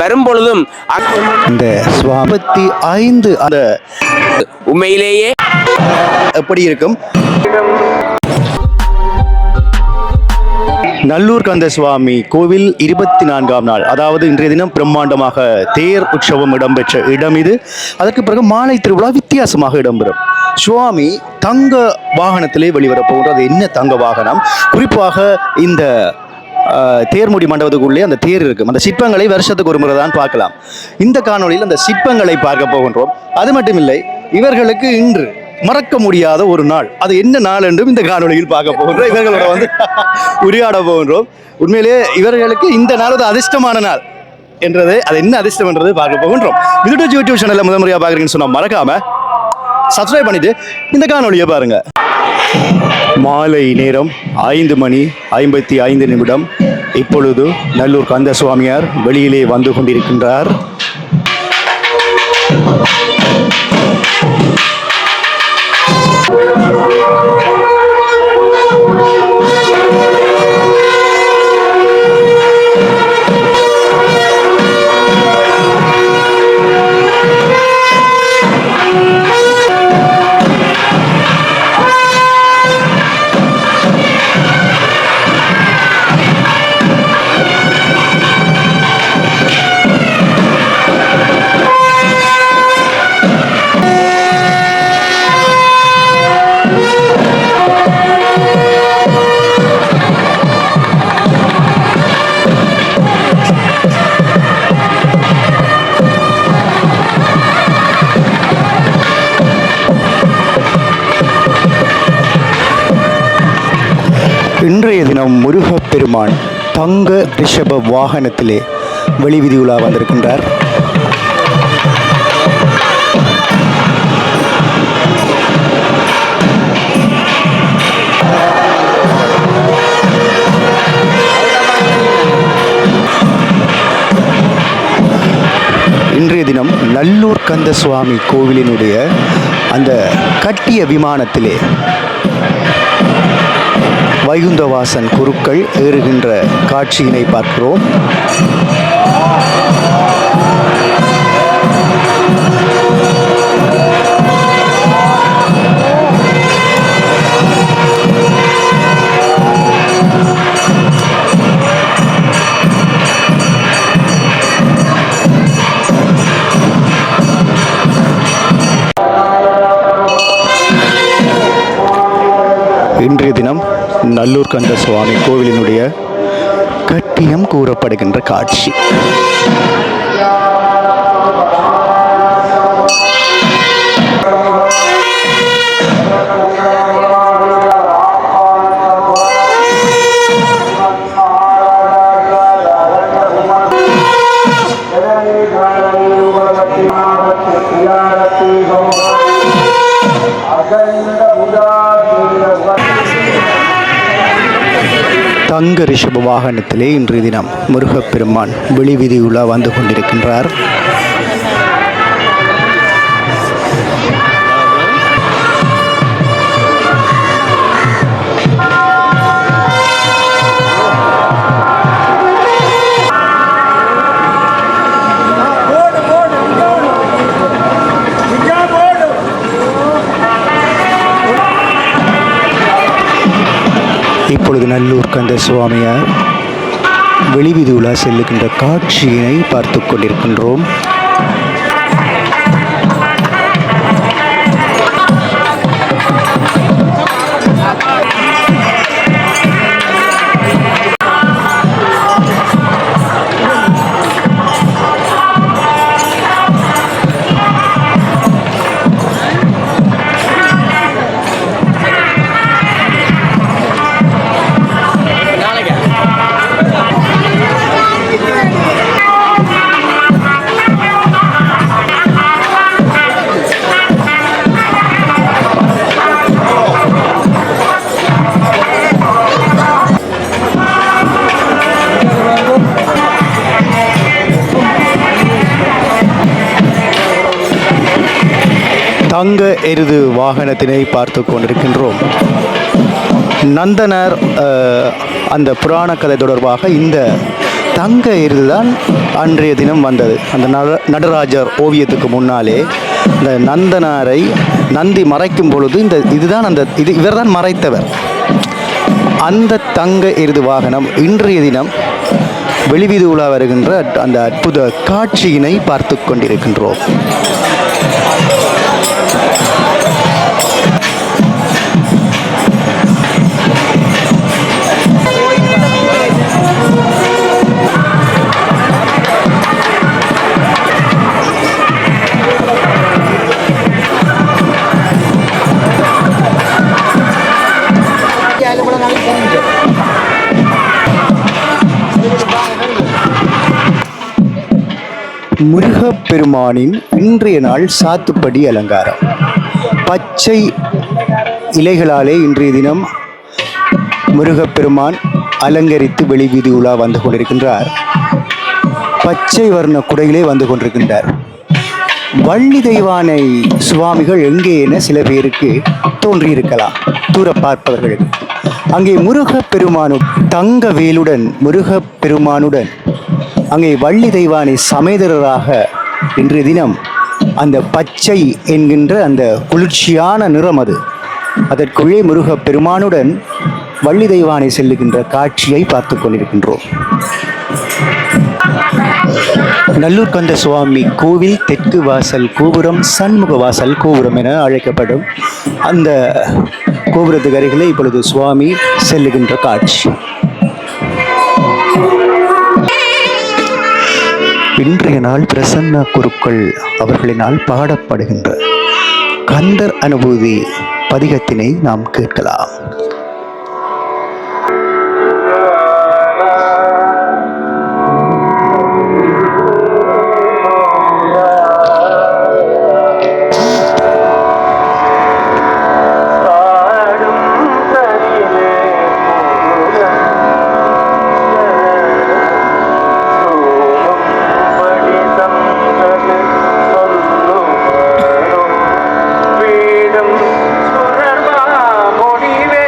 வரும் பொழுதும் இந்த 25 அந்த உண்மையிலேயே எப்படி இருக்கும்? நல்லூர் கந்த சுவாமி கோவில் 24ஆம் நாள், அதாவது இன்றைய தினம் பிரம்மாண்டமாக தேர் உற்சவம் இடம்பெற்ற இடம் இது. அதற்கு பிறகு மாலை திருவிழா வித்தியாசமாக இடம்பெறும். சுவாமி தங்க வாகனத்திலே வெளிவர போகின்ற அது என்ன தங்க வாகனம்? குறிப்பாக இந்த தேர்முடி மண்டபத்துக்குள்ளே அந்த தேர் இருக்கும். அந்த சிற்பங்களை வருஷத்துக்கு ஒரு முறை தான் பார்க்கலாம். இந்த காணொலியில் அந்த சிற்பங்களை பார்க்க போகின்றோம். அது மட்டுமில்லை, இவர்களுக்கு இன்று மறக்க முடியாத ஒரு நாள். அது என்ன நாள் என்றும் இந்த காணொலியில் பார்க்க போகின்றோம். இவர்களோட உரையாட போகின்றோம். உண்மையிலேயே இவர்களுக்கு இந்த நாள் ஒரு அதிர்ஷ்டமான நாள் என்றது, அது என்ன அதிர்ஷ்டம் என்றது பார்க்க போகின்றோம். விதுட்டு யூடியூப் சேனலில் முதல் முறையாக பார்க்குறீங்கன்னு சொன்னால் மறக்காம சப்ஸ்கிரைப் பண்ணிட்டு இந்த காணொலியை பாருங்க. மாலை நேரம் 5:55. இப்பொழுது நல்லூர் கந்த சுவாமியார் வெளியிலே வந்து கொண்டிருக்கின்றார். இன்றைய தினம் முருகப்பெருமான் தங்க ரிஷப வாகனத்திலே வெளிவிதி உலா வந்திருக்கின்றார். இன்றைய தினம் நல்லூர் கந்த சுவாமி கோவிலினுடைய அந்த கட்டிய விமானத்திலே வைகுந்தவாசன் குருக்கள் ஏறுகின்ற காட்சியினை பார்க்கிறோம். இன்றைய தினம் நல்லூர் கந்த சுவாமி கோவிலினுடைய கட்டியம் கூறப்படுகின்ற காட்சி. தங்க ரிஷப வாகனத்திலே இன்றைய தினம் முருகப்பெருமான் வெளிவிதி உலா வந்து கொண்டிருக்கின்றார். இப்பொழுது நல்லூர் கந்த சுவாமியார் வெளிவிதி உலா செல்லுகின்ற காட்சியினை பார்த்து கொண்டிருக்கின்றோம். தங்க எருது வாகனத்தினை பார்த்து கொண்டிருக்கின்றோம். நந்தனர் அந்த புராண கதை தொடர்பாக இந்த தங்க எருது தான் அன்றைய தினம் வந்தது. அந்த நடராஜர் ஓவியத்துக்கு முன்னாலே இந்த நந்தனாரை நந்தி மறைக்கும் பொழுது இதுதான் இவர்தான் மறைத்தவர். அந்த தங்க எருது வாகனம் இன்றைய தினம் வெளிவீதி உலா வருகின்ற அந்த அற்புத காட்சியினை பார்த்து கொண்டிருக்கின்றோம். முருகப்பெருமானின் இன்றைய நாள் சாத்துப்படி அலங்காரம். பச்சை இலைகளாலே இன்றைய தினம் முருகப்பெருமான் அலங்கரித்து வெளிவீதி உலா வந்து கொண்டிருக்கின்றார். பச்சை வர்ண குடையிலே வந்து கொண்டிருக்கின்றார். வள்ளி தெய்வானை சுவாமிகள் எங்கே என சில பேருக்கு தோன்றியிருக்கலாம், தூர பார்ப்பவர்களுக்கு. அங்கே தங்க வேலுடன் முருகப்பெருமானுடன் அங்கே வள்ளி தெய்வானை சமேதரராக இன்றைய தினம் அந்த பச்சை என்கின்ற அந்த குளிர்ச்சியான நிறம் அதற்குள்ளே முருகப்பெருமானுடன் வள்ளி தெய்வானை செல்லுகின்ற காட்சியை பார்த்து கொண்டிருக்கின்றோம். நல்லூர் கந்த சுவாமி கோவில் தெற்கு வாசல் கோபுரம் சண்முக வாசல் கோபுரம் என அழைக்கப்படும் அந்த கோபுரத்துக்கு அருகிலே இப்பொழுது சுவாமி செல்லுகின்ற காட்சி. இன்றைய நாள் பிரசன்ன குருக்கள் அவர்களினால் பாடப்படுகின்ற கந்தர் அனுபூதி பதிகத்தினை நாம் கேட்கலாம். சுரர்வா முடிவே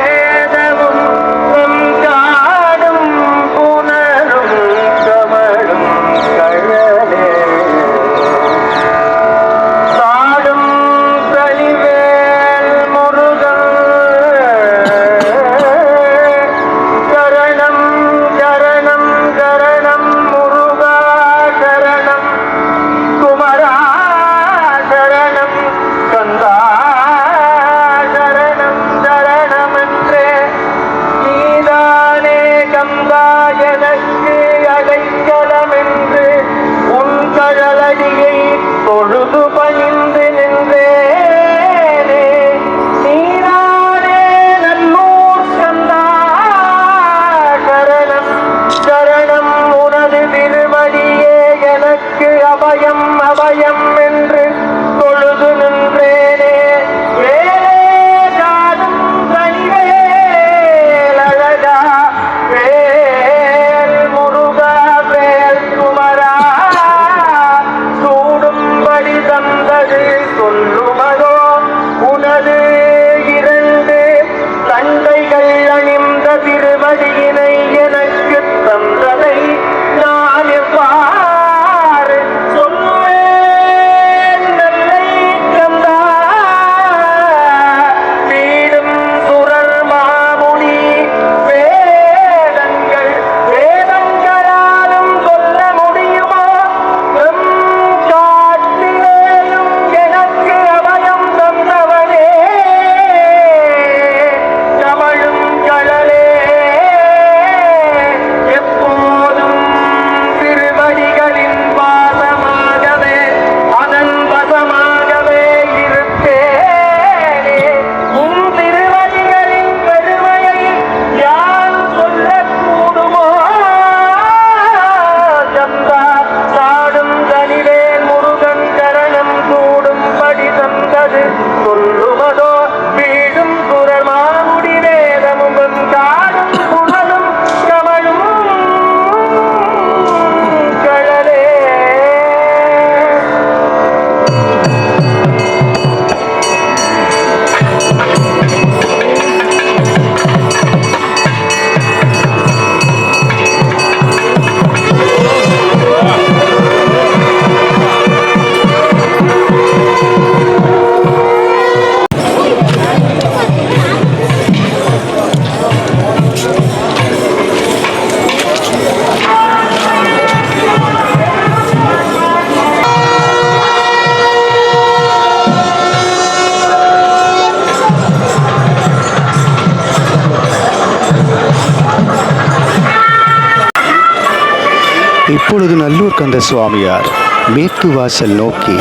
இப்பொழுது நல்லூர் கந்த சுவாமியார் மேற்கு வாசல் நோக்கி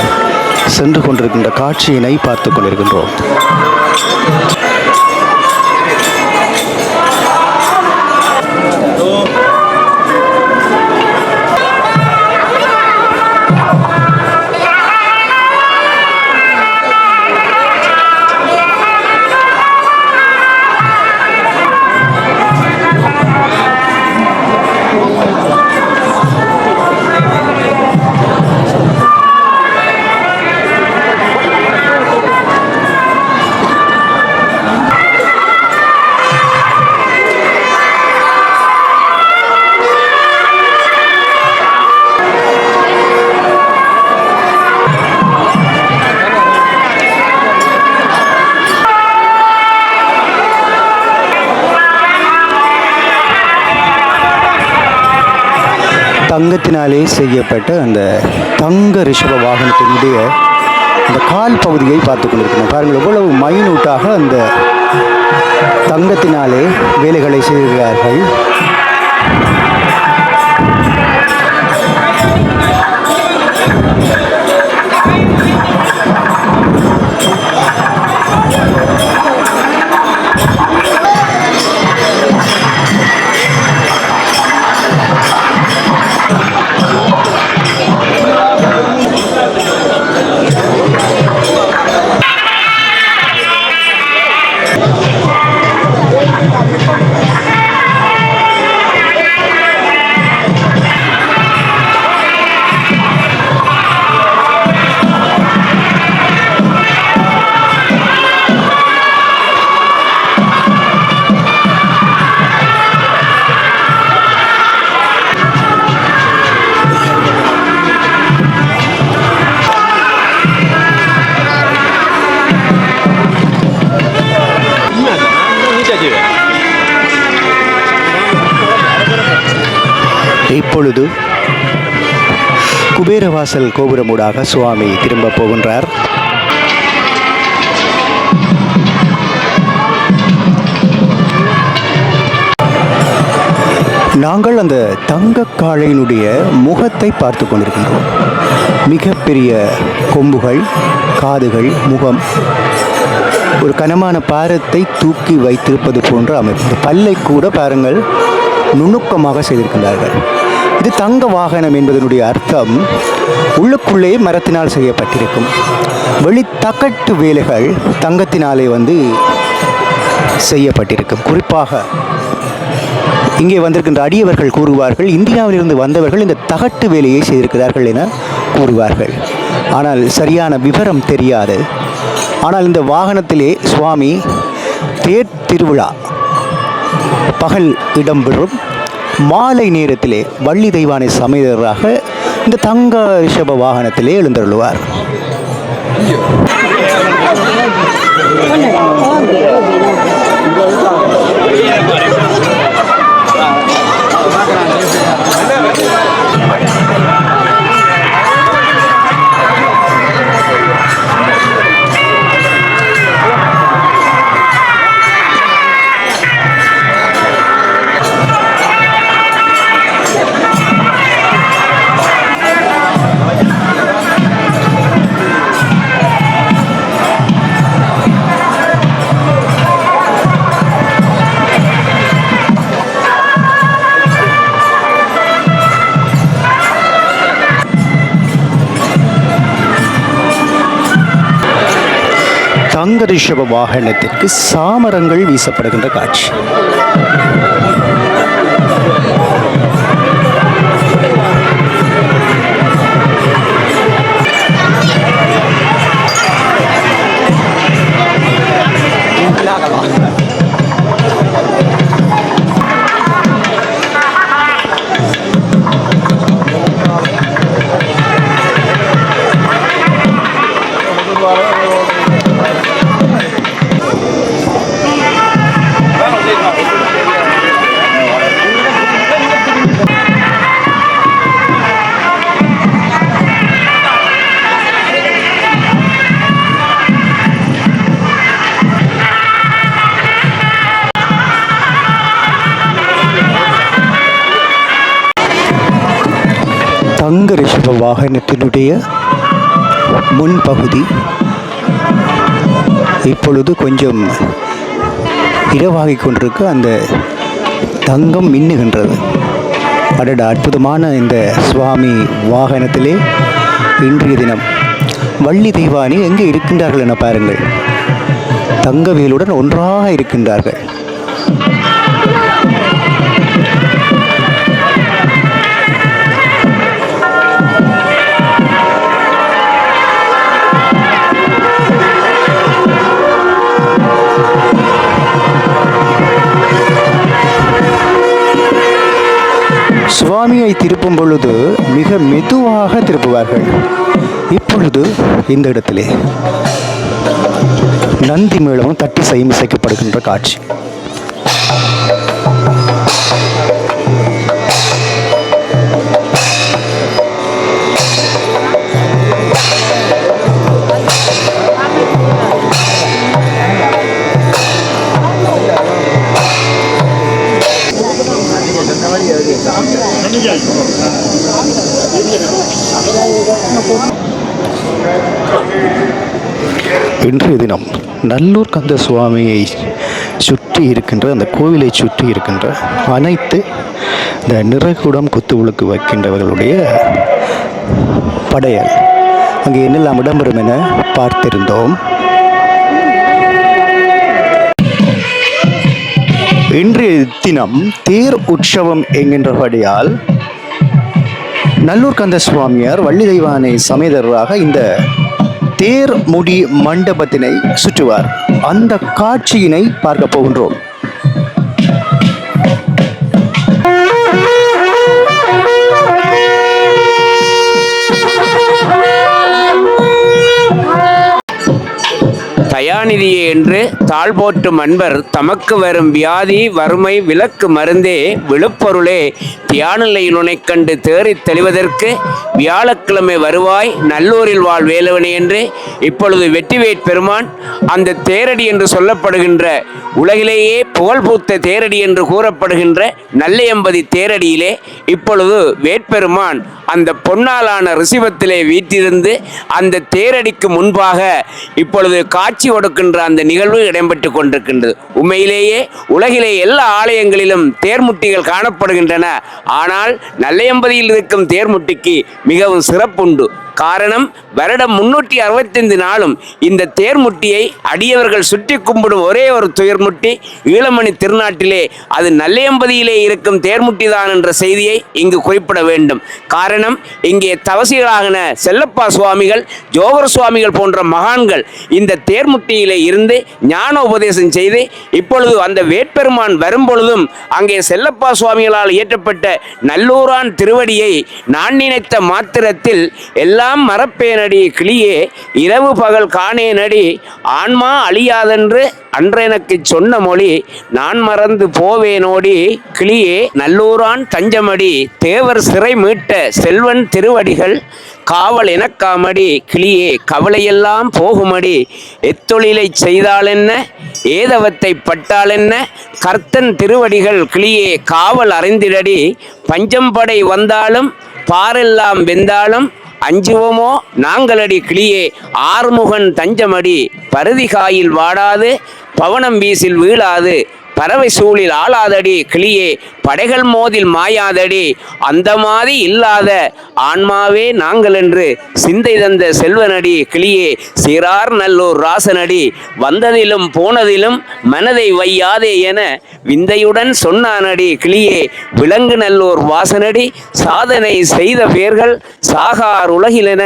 சென்று கொண்டிருக்கின்ற காட்சியினை பார்த்து கொண்டிருக்கின்றோம். தங்கத்தினாலே செய்யப்பட்ட அந்த தங்க ரிஷப வாகனத்தினுடைய அந்த கால் பகுதியை பார்த்து கொண்டிருக்கிறோம். பாருங்கள் எவ்வளவு மைனூட்டாக அந்த தங்கத்தினாலே வேலைகளை செய்கிறார்கள். இப்பொழுது குபேரவாசல் கோபுரமூடாக சுவாமி திரும்ப போகின்றார். நாங்கள் அந்த தங்கக்காளையினுடைய முகத்தை பார்த்து கொண்டிருக்கின்றோம். மிகப்பெரிய கொம்புகள், காதுகள், முகம், ஒரு கனமான பாரத்தை தூக்கி வைத்திருப்பது போன்ற அமைப்பு. பல்லை கூட பாருங்கள் நுணுக்கமாக செய்திருக்கின்றார்கள். இது தங்க வாகனம் என்பதனுடைய அர்த்தம் உள்ளுக்குள்ளே மரத்தினால் செய்யப்பட்டிருக்கும். வெளித்தகட்டு வேலைகள் தங்கத்தினாலே செய்யப்பட்டிருக்கும். குறிப்பாக இங்கே வந்திருக்கின்ற அடியவர்கள் கூறுவார்கள், இந்தியாவிலிருந்து வந்தவர்கள் இந்த தகட்டு வேலையை செய்திருக்கிறார்கள் என கூறுவார்கள். ஆனால் சரியான விவரம் தெரியாது. ஆனால் இந்த வாகனத்திலே சுவாமி தேர் திருவிழா பகல் இடம்பெறும். மாலை நேரத்திலே வள்ளி தெய்வானை சமேதராக இந்த தங்க ரிஷப வாகனத்திலே எழுந்தருளுவார். தங்க ரிஷப வாகனத்திற்கு சாமரங்கள் வீசப்படுகின்ற காட்சி. தங்க ரிஷப வாகனத்தினுடைய முன்பகுதி இப்பொழுது கொஞ்சம் இரவாகிக் கொண்டிருக்கு. அந்த தங்கம் மின்னுகின்றது. அடட, அற்புதமான இந்த சுவாமி வாகனத்திலே இன்றைய தினம் வள்ளி தெய்வானி எங்கே இருக்கின்றார்கள் என பாருங்கள். தங்கவேலுடன் ஒன்றாக இருக்கின்றார்கள். சுவாமியை திருப்பும் பொழுது மிக மெதுவாக திருப்புவார்கள். இப்பொழுது இந்த இடத்திலே நந்தி மேளமும் தட்டி இசைக்கப்படுகின்ற காட்சி. இன்றைய தினம் நல்லூர் கந்த சுவாமியை சுற்றி இருக்கின்ற அந்த கோவிலை சுற்றி இருக்கின்ற அனைத்து இந்த நிறகுடம் குத்துவிளக்கு வைக்கின்றவர்களுடைய படையல் அங்கே என்னெல்லாம் இடம்பெறும் என பார்த்திருந்தோம். இன்றைய தினம் தேர் உற்சவம் என்கின்றபடியால் நல்லூர் கந்த சுவாமியார் வள்ளி தெய்வானை சமேதராக இந்த தேர் முடி மண்டபத்தினை சுற்றுவார். அந்த காட்சியினை பார்க்க போகின்றோம். தயாநிதியே என்று தாழ் போற்றும் அன்பர் தமக்கு வரும் வியாதி வறுமை விலக்கு மருந்தே விழுப்பொருளே தியானநிலையில் உனைக் கண்டு தேறித் தெளிவதற்கு வியாழக்கிழமை வருவாய் நல்லூரில் வாழ் வேலவனே என்று இப்பொழுது வெற்றிவேற் பெருமான் அந்த தேரடி என்று சொல்லப்படுகின்ற உலகிலேயே புகழ்பூத்த தேரடி என்று கூறப்படுகின்ற நல்லையம்பதி தேரடியிலே இப்பொழுது வேட்பெருமான் அந்த பொன்னாலான ரிசிபத்திலே வீற்றிருந்து அந்த தேரடிக்கு முன்பாக இப்பொழுது காட்சி கொடுக்கின்ற அந்த நிகழ்வு இடம்பெற்று கொண்டிருக்கின்றது. உண்மையிலேயே உலகிலே எல்லா ஆலயங்களிலும் தேர்முட்டிகள் காணப்படுகின்றன. ஆனால் நல்லையம்பதியில் இருக்கும் தேர்முட்டிக்கு மிகவும் சிறப்புண்டு. காரணம், வருடம் 365 நாளும் இந்த தேர்முட்டியை அடியவர்கள் சுற்றி கும்பிடும் ஒரே ஒரு துயர்முட்டி ஈழமணி திருநாட்டிலே அது நல்லையம்பதியிலே இருக்கும் தேர்முட்டி தான் என்ற செய்தியை இங்கு குறிப்பிட வேண்டும். காரணம், இங்கே தவசிகளாகின செல்லப்பா சுவாமிகள், ஜோகர் சுவாமிகள் போன்ற மகான்கள் இந்த தேர்முட்டியிலே இருந்து ஞான உபதேசம் செய்து இப்பொழுது அந்த வேட்பெருமான் வரும்பொழுதும் அங்கே செல்லப்பா சுவாமிகளால் இயற்றப்பட்ட நல்லூரான் திருவடியை நான் நினைத்த மாத்திரத்தில் எல்லாம் மறப்பேனடி கிளியே இரவு பகல் காணேனடி ஆன்மா அழியாதென்று அன்றெனக்கு சொன்ன மொழி நான் மறந்து போவேனோடி கிளியே நல்லூரான் தஞ்சமடி தேவர் சிறை மீட்ட செல்வன் திருவடிகள் காவல் எனக்காமடி கிளியே கவலையெல்லாம் போகுமடி எத்தொழிலை செய்தாலென்ன ஏதவத்தை பட்டாலென்ன கர்த்தன் திருவடிகள் கிளியே காவல் அறிந்திடடி பஞ்சம்படை வந்தாலும் பாரெல்லாம் வெந்தாலும் அஞ்சுவமோ நாங்களடி கிளியே ஆறுமுகன் தஞ்சமடி பருதிகாயில் வாடாது பவனம் வீசில் வீழாது பறவை சூழில் ஆளாதடி கிளியே படைகள் மோதில் மாயாதடி அந்த மாதிரி இல்லாத ஆன்மாவே நாங்கள் என்று சிந்தை தந்த செல்வனடி கிளியே சீரார் நல்லூர் ராசனடி வந்ததிலும் போனதிலும் மனதை வையாதே என விந்தையுடன் சொன்னானடி கிளியே விலங்கு நல்லூர் வாசனடி சாதனை செய்த பேர்கள் சாகார் உலகிலென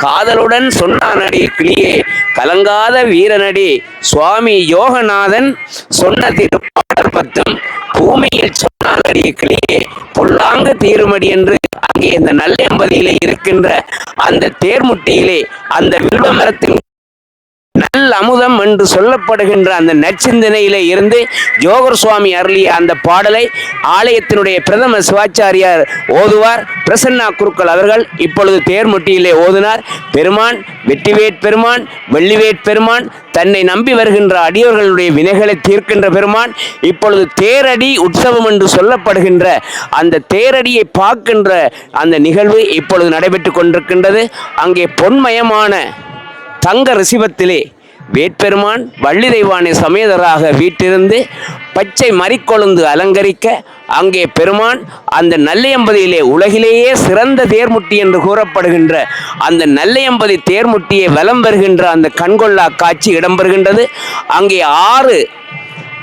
காதலுடன் சொன்னானடி கிளியே கலங்காத வீரனடி சுவாமி யோகநாதன் சொன்ன திருப்பாடல் பத்தும் பூமியில் சொன்னானடி கிளியே பொல்லாங்கு தீருமடி என்று அங்கே இந்த நல்லெம்பதியிலே இருக்கின்ற அந்த தேர்முட்டியிலே அந்த வில்வ மரத்தின் நல் அமுதம் என்று சொல்லப்படுகின்ற அந்த நற்சிந்தனையிலே இருந்து ஜோகர் சுவாமி அருளிய அந்த பாடலை ஆலயத்தினுடைய பிரதம சிவாச்சாரியார் ஓதுவார். பிரசன்னா குருக்கள் அவர்கள் இப்பொழுது தேர்முட்டியிலே ஓதுனார். பெருமான் வெற்றிவேட் பெருமான், வெள்ளிவேட் பெருமான், தன்னை நம்பி வருகின்ற அடியவர்களுடைய வினைகளை தீர்க்கின்ற பெருமான். இப்பொழுது தேரடி உற்சவம் என்று சொல்லப்படுகின்ற அந்த தேரடியை பார்க்கின்ற அந்த நிகழ்வு இப்பொழுது நடைபெற்று கொண்டிருக்கின்றது. அங்கே பொன்மயமான தங்க ரிசிபத்திலே வேட்பெருமான் வள்ளி தெய்வானை சமேதராக வீட்டிருந்து பச்சை மறிக்கொழுந்து அலங்கரிக்க, அங்கே பெருமான் அந்த நல்லையம்பதியிலே உலகிலேயே சிறந்த தேர்முட்டி என்று கூறப்படுகின்ற அந்த நல்லையம்பதி தேர்முட்டியை வலம் வருகின்ற அந்த கண்கொள்ளா காட்சி இடம்பெறுகின்றது. அங்கே 6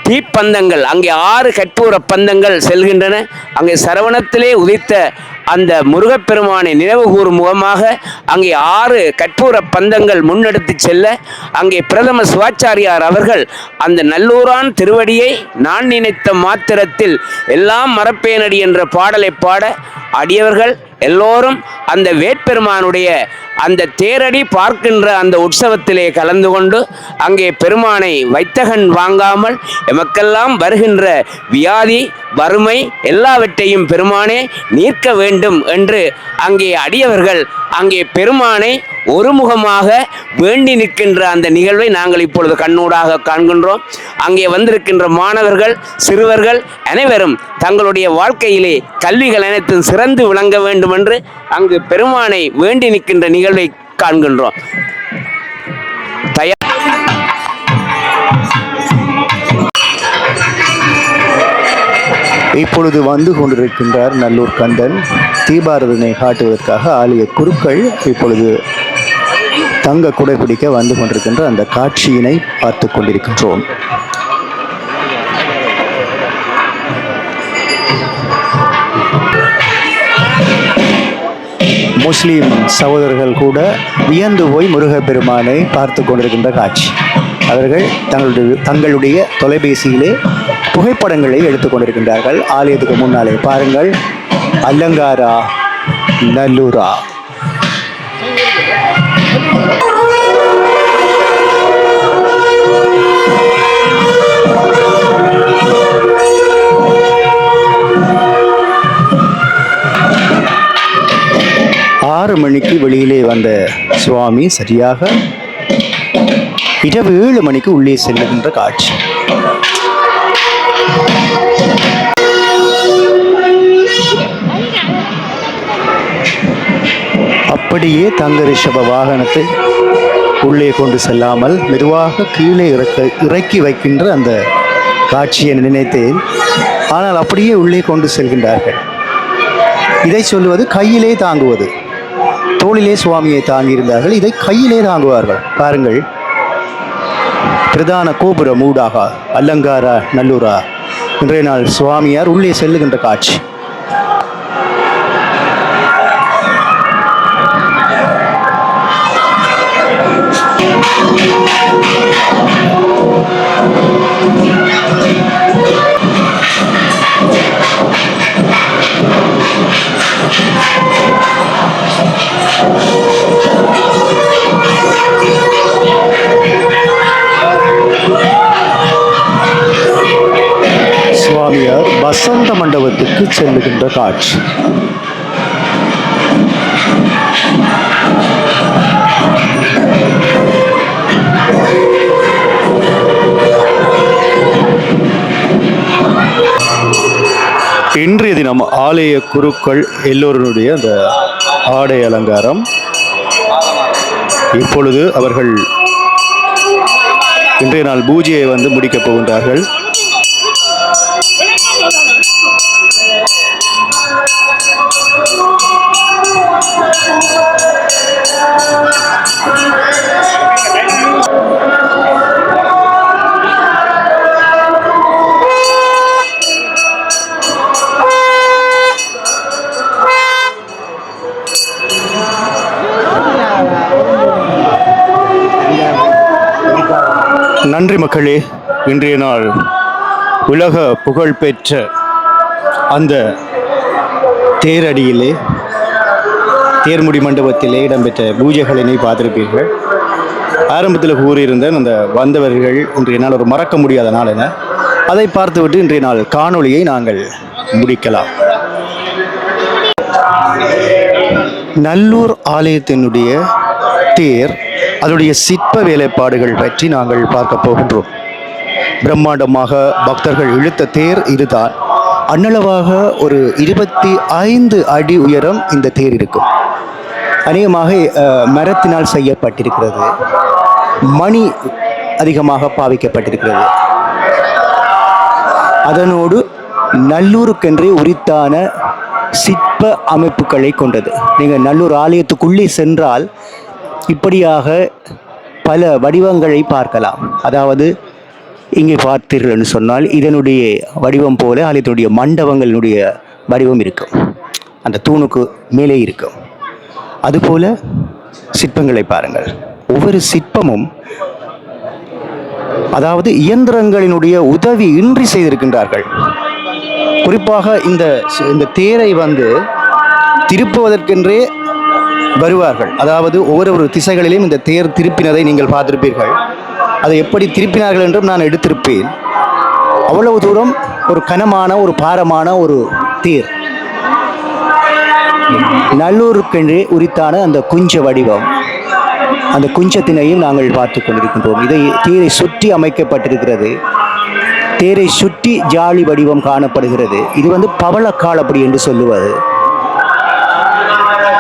தீப்பந்தங்கள், அங்கே 6 கற்பூர பந்தங்கள் செல்கின்றன. அங்கே சரவணத்திலே உதித்த அந்த முருகப்பெருமானை நினைவு கூறும் முகமாக அங்கே 6 கற்பூர பந்தங்கள் முன்னெடுத்து செல்ல, அங்கே பிரதம சிவாச்சாரியார் அவர்கள் அந்த நல்லூரான் திருவடியை நான் நினைத்த மாத்திரத்தில் எல்லாம் மறப்பேனடி என்ற பாடலை பாட, அடியவர்கள் எல்லோரும் அந்த வேட்பெருமானுடைய அந்த தேரடி பார்க்கின்ற அந்த உற்சவத்திலே கலந்து கொண்டு அங்கே பெருமானை வைத்தகன் வாங்காமல் எமக்கெல்லாம் வருகின்ற வியாதி வறுமை எல்லாவற்றையும் பெருமானே நீர்க்க வேண்டும் என்று அங்கே அடியவர்கள் அங்கே பெருமானை ஒருமுகமாக வேண்டி நிற்கின்ற அந்த நிகழ்வை நாங்கள் இப்பொழுது கண்ணூடாக காண்கின்றோம். அங்கே வந்திருக்கின்ற மாணவர்கள் சிறுவர்கள் அனைவரும் தங்களுடைய வாழ்க்கையிலே கல்விகள் அனைத்தும் சிறந்து விளங்க வேண்டும் என்று அங்கு பெருமானை வேண்டி நிற்கின்ற நிகழ்வை காண்கின்றோம். இப்பொழுது வந்து கொண்டிருக்கின்றார் நல்லூர் கந்தன். தீபாரதனை காட்டுவதற்காக ஆலய குருக்கள் இப்பொழுது தங்க குடைபிடிக்க வந்து கொண்டிருக்கின்ற அந்த காட்சியினை பார்த்து கொண்டிருக்கின்றோம். முஸ்லீம் சகோதரர்கள் கூட வியந்து போய் முருகப்பெருமானை பார்த்து கொண்டிருக்கின்ற காட்சி. அவர்கள் தங்களுடைய தொலைபேசியிலே புகைப்படங்களை எடுத்துக் கொண்டிருக்கின்றார்கள். ஆலயத்துக்கு முன்னாலே பாருங்கள், அலங்காரா நல்லூரா. ஆறு மணிக்கு வெளியிலே வந்த சுவாமி சரியாக இரவு 7 மணிக்கு உள்ளே செல்லுகின்ற காட்சி. அப்படியே தங்க ரிஷப வாகனத்தை உள்ளே கொண்டு செல்லாமல் மெதுவாக கீழே இறக்கி வைக்கின்ற அந்த காட்சியை நினைத்தேன். ஆனால் அப்படியே உள்ளே கொண்டு செல்கின்றார்கள். இதை சொல்லுவது கையிலே தாங்குவது. தோளிலே சுவாமியை தாங்கியிருந்தார்கள், இதை கையிலே தாங்குவார்கள். பாருங்கள், பிரதான கோபுரம் ஊடாக அலங்காரா நல்லூரா இன்றைய நாள் சுவாமியார் உள்ளே செல்லுகின்ற காட்சி. சுவாமியார் வசந்த மண்டபத்துக்கு செல்லுகின்ற காட்சி. இன்றைய தினம் ஆலய குருக்கள் எல்லோருடைய அந்த ஆடை அலங்காரம். இப்பொழுது அவர்கள் இன்றைய நாள் பூஜையை வந்து முடிக்கப் போகின்றார்கள். நன்றி மக்களே. இன்றைய நாள் உலக புகழ்பெற்ற அந்த தேரடியிலே தேர்முடி மண்டபத்திலே இடம்பெற்ற பூஜைகளினை பார்த்திருப்பீர்கள். ஆரம்பத்தில் கூறியிருந்தேன் அந்த வந்தவர்கள் இன்றைய நாள் ஒரு மறக்க முடியாத நாள் என. அதை பார்த்துவிட்டு இன்றைய நாள் காணொளியை நாங்கள் முடிக்கலாம். நல்லூர் ஆலயத்தினுடைய தேர், அதனுடைய சிற்ப வேலைப்பாடுகள் பற்றி நாங்கள் பார்க்க போகின்றோம். பிரம்மாண்டமாக பக்தர்கள் இழுத்த தேர் இதுதான். அன்னளவாக ஒரு 25 அடி உயரம் இந்த தேர் இருக்கும். அநேகமாக மரத்தினால் செய்யப்பட்டிருக்கிறது. மணி அதிகமாக பாவிக்கப்பட்டிருக்கிறது. அதனோடு நல்லூருக்கென்றே உரித்தான சிற்ப அமைப்புகளை கொண்டது. நீங்கள் நல்லூர் ஆலயத்துக்குள்ளே சென்றால் இப்படியாக பல வடிவங்களை பார்க்கலாம். அதாவது இங்கே பார்த்தீர்கள் என்று சொன்னால் இதனுடைய வடிவம் போல ஆலயத்தினுடைய மண்டபங்களினுடைய வடிவம் இருக்கும். அந்த தூணுக்கு மேலே இருக்கும். அதுபோல சிற்பங்களை பாருங்கள். ஒவ்வொரு சிற்பமும் அதாவது இயந்திரங்களினுடைய உதவி இன்றி செய்திருக்கின்றார்கள். குறிப்பாக இந்த தேரை திருப்புவதற்கென்றே வருவார்கள். அதாவது ஒவ்வொரு திசைகளிலும் இந்த தேர் திருப்பினதை நீங்கள் பார்த்திருப்பீர்கள். அதை எப்படி திருப்பினார்கள் என்றும் நான் எடுத்திருப்பேன். அவ்வளவு தூரம் ஒரு கனமான ஒரு பாரமான ஒரு தேர். நல்லூருக்கென்றே உரித்தான அந்த குஞ்ச வடிவம், அந்த குஞ்சத்தினையும் நாங்கள் பார்த்து கொண்டிருக்கின்றோம். தேரை சுற்றி அமைக்கப்பட்டிருக்கிறது. தேரை சுற்றி ஜாலி வடிவம் காணப்படுகிறது. இது பவளக்கால் அப்படி என்று சொல்லுவது.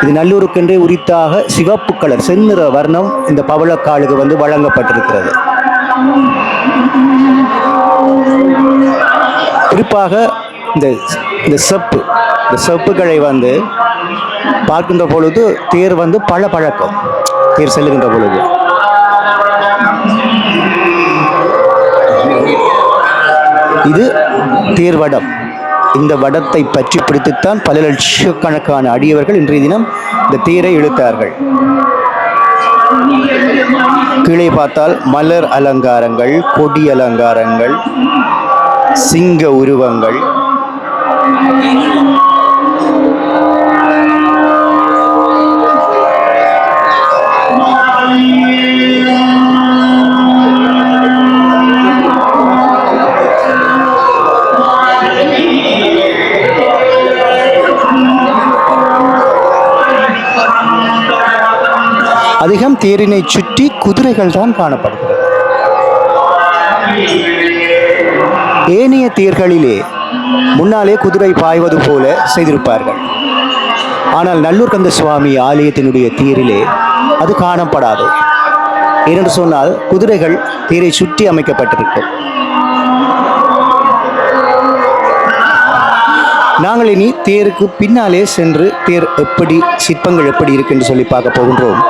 இது நல்லூருக்கென்றே உரித்தாக சிவப்பு கலர் செந்நிற வர்ணம் இந்த பவளக்காலுக்கு வழங்கப்பட்டிருக்கிறது. குறிப்பாக இந்த செப்புகளை பார்க்கின்ற பொழுது தேர் பழக்கம். தேர் செல்லுகின்ற பொழுது இது தேர்வடம். இந்த வடத்தை பற்றி பிடித்துத்தான் பல லட்சக்கணக்கான அடியவர்கள் இன்றைய தினம் இந்த தேரை இழுத்தார்கள். கீழே பார்த்தால் மலர் அலங்காரங்கள், கொடி அலங்காரங்கள், சிங்க உருவங்கள், அதிகம் தேரினை சுற்றி குதிரைகள் தான் காணப்படுகிறது. ஏனைய தேர்களிலே முன்னாலே குதிரை பாய்வது போல செய்திருப்பார்கள். ஆனால் நல்லூர் கந்த சுவாமி ஆலயத்தினுடைய தேரிலே அது காணப்படாது. ஏனென்று சொன்னால் குதிரைகள் தேரை சுற்றி அமைக்கப்பட்டிருக்கும். நாங்கள் இனி தேருக்கு பின்னாலே சென்று தேர் எப்படி, சிற்பங்கள் எப்படி இருக்கு என்று சொல்லி பார்க்க போகின்றோம்.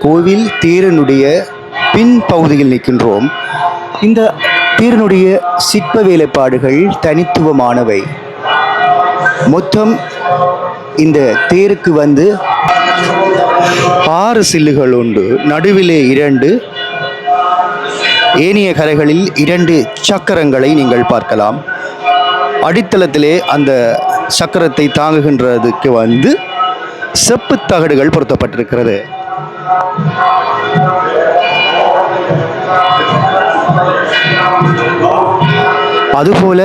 கோவில் தேரினுடைய பின் பகுதியில் நிற்கின்றோம். இந்த தேரினுடைய சிற்ப வேலைப்பாடுகள் தனித்துவமானவை. மொத்தம் இந்த தேருக்கு 6 சில்லுகள் உண்டு. நடுவிலே 2, ஏனைய கரைகளில் 2 சக்கரங்களை நீங்கள் பார்க்கலாம். அடித்தளத்திலே அந்த சக்கரத்தை தாங்குகின்றதுக்கு செப்பு தகடுகள் பொருத்தப்பட்டிருக்கிறது. அதுபோல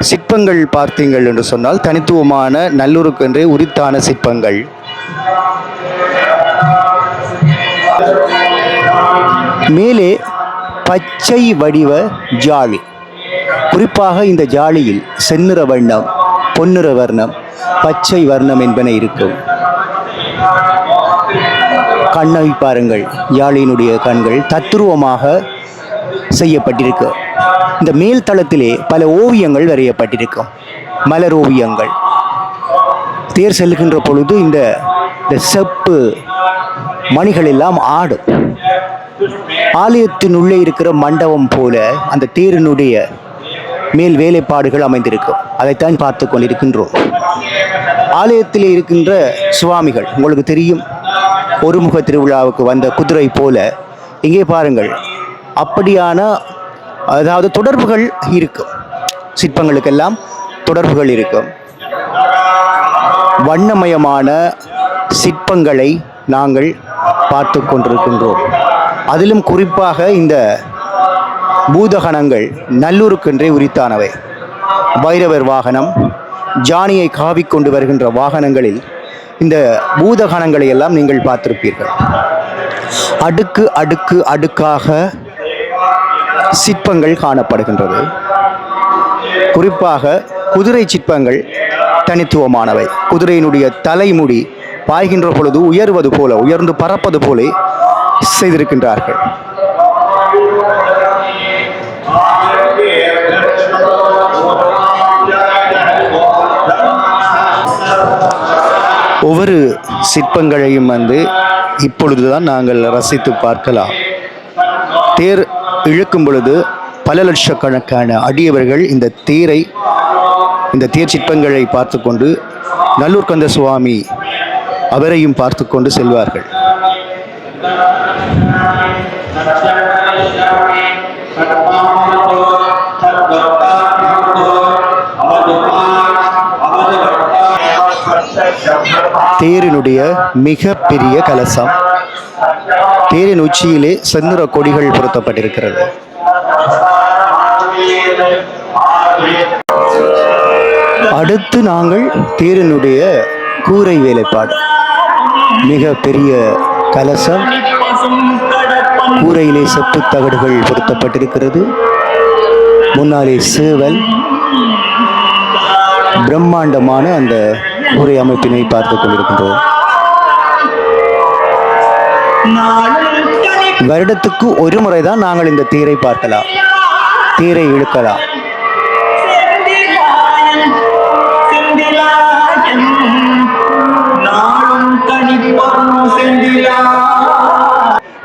சிற்பங்கள் பார்த்தீங்கள் என்று சொன்னால் தனித்துவமான நல்லூருக்கென்றே உரித்தான சிற்பங்கள். மேலே பச்சை வடிவ ஜாலி. குறிப்பாக இந்த ஜாலியில் செந்நிற வண்ணம், பொன்னிற வர்ணம், பச்சை வர்ணம் என்பன இருக்கும். கண்ணை பாருங்கள். யாழியினுடைய கண்கள் தத்துருவமாக செய்யப்பட்டிருக்கு. இந்த மேல் தளத்திலே பல ஓவியங்கள் வரையப்பட்டிருக்கும். மலர் ஓவியங்கள். தேர் செல்லுகின்ற பொழுது இந்த செப்பு மணிகள் எல்லாம் ஆடும். ஆலயத்தின் உள்ளே இருக்கிற மண்டபம் போல அந்த தேரினுடைய மேல் வேலைப்பாடுகள் அமைந்திருக்கும். அதைத்தான் பார்த்து கொண்டிருக்கின்றோம். ஆலயத்திலே இருக்கின்ற சுவாமிகள் உங்களுக்கு தெரியும். ஒருமுக திருவிழாவுக்கு வந்த குதிரை போல இங்கே பாருங்கள். அப்படியான அதாவது தொடர்புகள் இருக்கும். சிற்பங்களுக்கெல்லாம் தொடர்புகள் இருக்கும். வண்ணமயமான சிற்பங்களை நாங்கள் பார்த்து கொண்டிருக்கின்றோம். அதிலும் குறிப்பாக இந்த பூதகணங்கள் நல்லூருக்கென்றே உரித்தானவை. பைரவர் வாகனம், ஜானியை காவிக்கொண்டு வருகின்ற வாகனங்களில் இந்த பூதகணங்களை எல்லாம் நீங்கள் பார்த்திருப்பீர்கள். அடுக்கு அடுக்கு அடுக்காக சிற்பங்கள் காணப்படுகின்றது. குறிப்பாக குதிரை சிற்பங்கள் தனித்துவமானவை. குதிரையினுடைய தலைமுடி பாய்கின்ற பொழுது உயர்வது போல, உயர்ந்து பறப்பது போல செய்திருக்கின்றார்கள். ஒவ்வொரு சிற்பங்களையும் இப்பொழுதுதான் நாங்கள் ரசித்து பார்க்கலாம். தேர் இழுக்கும் பொழுது பல லட்சக்கணக்கான அடியவர்கள் இந்த தேர் சிற்பங்களை பார்த்து கொண்டு நல்லூர் கந்த சுவாமி அவரையும் பார்த்து கொண்டு செல்வார்கள். தேரினுடைய மிக பெரிய கலசம். தேரின் உச்சியிலே செந்நிற கொடிகள் பொருத்தப்பட்டிருக்கிறது. அடுத்து நாங்கள் தேரினுடைய கூரை வேலைப்பாடு. மிக பெரிய கலசம், கூரையிலே செப்பு தகடுகள் பொருத்தப்பட்டிருக்கிறது. முன்னாலே சேவல், பிரம்மாண்டமான அந்த கூரை அமைப்பினை பார்த்து கொண்டிருக்கின்றோம். வருடத்துக்கு ஒரு முறைதான் நாங்கள் இந்த தேரை பார்க்கலாம், தேரை இழுக்கலாம்.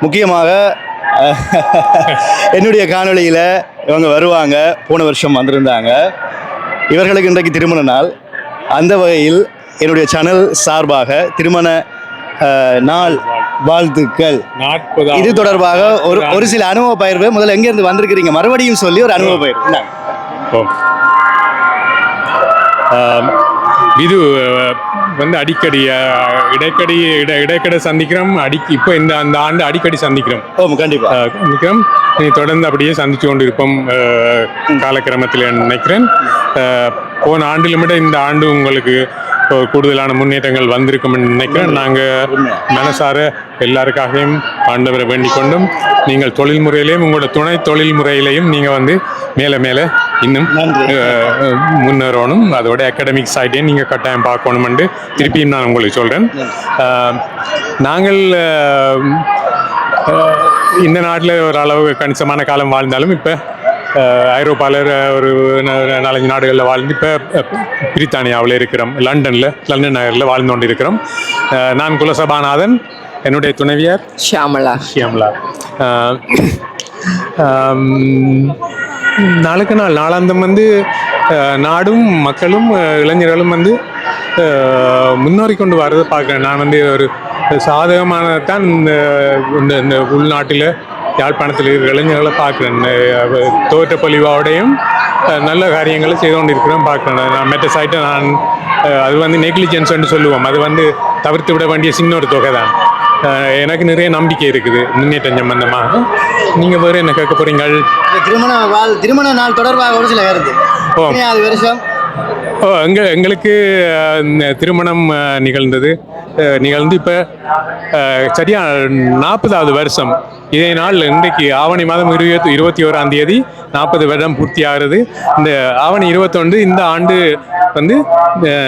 முக்கியமாக என்னுடைய காணொளியில் இவங்க வருவாங்க. போன வருஷம் வந்திருந்தாங்க. இவர்களுக்கு இன்றைக்கு திருமண நாள். அந்த வகையில் என்னுடைய சேனல் சார்பாக திருமண நாள் வாழ்த்துக்கள். இது தொடர்பாக ஒரு சில அனுபவ பகிர்வு. முதல்ல எங்கேருந்து வந்திருக்கிறீங்க மறுபடியும் சொல்லி ஒரு அனுபவ பகிர்வு. இது அடிக்கடி இடைக்கடை சந்திக்கிறோம். இப்போ அந்த ஆண்டு அடிக்கடி சந்திக்கிறோம். சந்திக்கிறோம். தொடர்ந்து அப்படியே சந்திச்சு கொண்டு இருப்போம் காலக்கிரமத்தில் நினைக்கிறேன். போன ஆண்டிலும் விட இந்த ஆண்டு உங்களுக்கு கூடுதலான முன்னேற்றங்கள் வந்திருக்கும்னு நினைக்கிறேன். நாங்கள் மனசார எல்லாருக்காகவும் ஆண்டவரை வேண்டிக் கொண்டும், நீங்கள் தொழில் முறையிலையும் உங்களோட துணை தொழில் முறையிலையும் நீங்கள் மேலே மேலே இன்னும் முன்னேறணும். அதோட அகாடமிக் சைடையும் நீங்கள் கட்டாயம் பார்க்கணுமென்று திருப்பியும் நான் உங்களுக்கு சொல்கிறேன். நாங்கள் இந்த நாட்டில் ஓரளவு கணிசமான காலம் வாழ்ந்தாலும் இப்போ ஐரோப்பாவில் ஒரு 4-5 நாடுகளில் வாழ்ந்து இப்போ பிரித்தானியாவில் இருக்கிறோம். லண்டன் நகரில் வாழ்ந்து கொண்டு இருக்கிறோம். நான் குலசபாநாதன், என்னுடைய துணைவியார் ஷியாமலா. நாளுக்கு நாள் நாளாந்தம் நாடும் மக்களும் இளைஞர்களும் முன்னேறி கொண்டு வர்றதை பார்க்குறேன். நான் ஒரு சாதகமானதான் இந்த உள்நாட்டில் யாழ்ப்பாணத்தில் இருக்கிற இளைஞர்களை பார்க்குறேன். தோற்ற பொலிவாவோடையும் நல்ல காரியங்களை செய்து கொண்டு இருக்கிறோம் பார்க்குறேன். நான் மற்ற சைட்டை அது நெக்லிஜென்ஸ்ன்னு சொல்லுவோம். அது தவிர்த்து விட வேண்டிய சின்ன ஒரு தொகை தான். எனக்கு நிறைய நம்பிக்கை இருக்குது முன்னேற்றம் சம்பந்தமாக. நீங்கள் வேறு என்ன கேட்க போகிறீங்க? திருமண நாள் தொடர்பாக ஒரு சில கருத்து. வருஷம் எங்களுக்கு திருமணம் நிகழ்ந்து இப்போ சரியா 40வது வருஷம். இதே நாள் இன்றைக்கு ஆவணி மாதம் 21ஆம் தேதி 40 வருடம் பூர்த்தி ஆகிறது. இந்த ஆவணி 21 இந்த ஆண்டு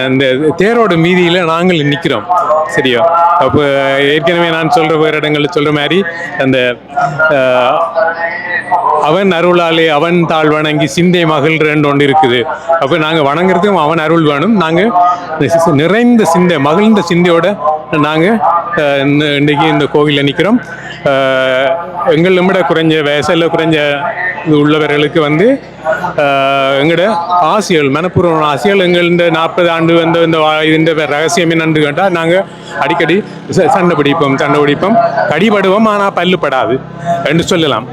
இந்த தேரோட மீதியில் நாங்கள் நிற்கிறோம். சரியா? அப்போ ஏற்கனவே நான் சொல்கிற வேறு இடங்களில் சொல்கிற மாதிரி அந்த அவன் அருளாலே அவன் தாழ் வணங்கி சிந்தை மகிழ்றன்னு ஒன்று இருக்குது. அப்போ நாங்கள் வணங்குறதுக்கும் அவன் அருள் வேணும். நாங்கள் நிறைந்த சிந்தை மகிழ்ந்த சிந்தையோட நாங்கள் இன்றைக்கி இந்த கோவிலில் நிற்கிறோம். எங்களை விட குறைஞ்ச வயசில் குறைஞ்ச உள்ளவர்களுக்கு எங்களோட ஆசைகள், மனப்பூர்வமான ஆசைகள். எங்கள் இந்த 40 ஆண்டு இந்த ரகசியம் என்னன்னு கேட்டால் நாங்கள் அடிக்கடி சண்டை பிடிப்போம். கடிபடுவோம் ஆனால் பல்லுப்படாது என்று சொல்லலாம்.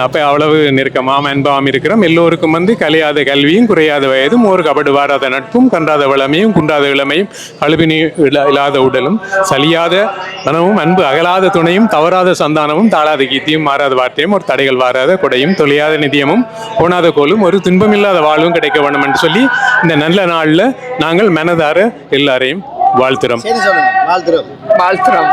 அப்போ அவ்வளவு நெருக்கமாம் அன்பாம் இருக்கிறோம். எல்லோருக்கும் கலையாத கல்வியும் குறையாத வயதும் ஒரு கபடு வாராத நட்பும் கன்றாத வளமையும் குன்றாத இளமையும் அழுபினி இல்லாத உடலும் சலியாத மனமும் அன்பு அகலாத துணையும் தவறாத சந்தானமும் தாழாத கீர்த்தியும் மாறாத வார்த்தையும் ஒரு தடைகள் வாராத கொடையும் தொலையாத நிதியமும் போனாத கோலும் ஒரு துன்பமில்லாத வாழ்வும் கிடைக்க வேண்டும் என்று சொல்லி இந்த நல்ல நாளில் நாங்கள் மனதார எல்லாரையும் வாழ்த்துறோம். வாழ்த்துறோம்.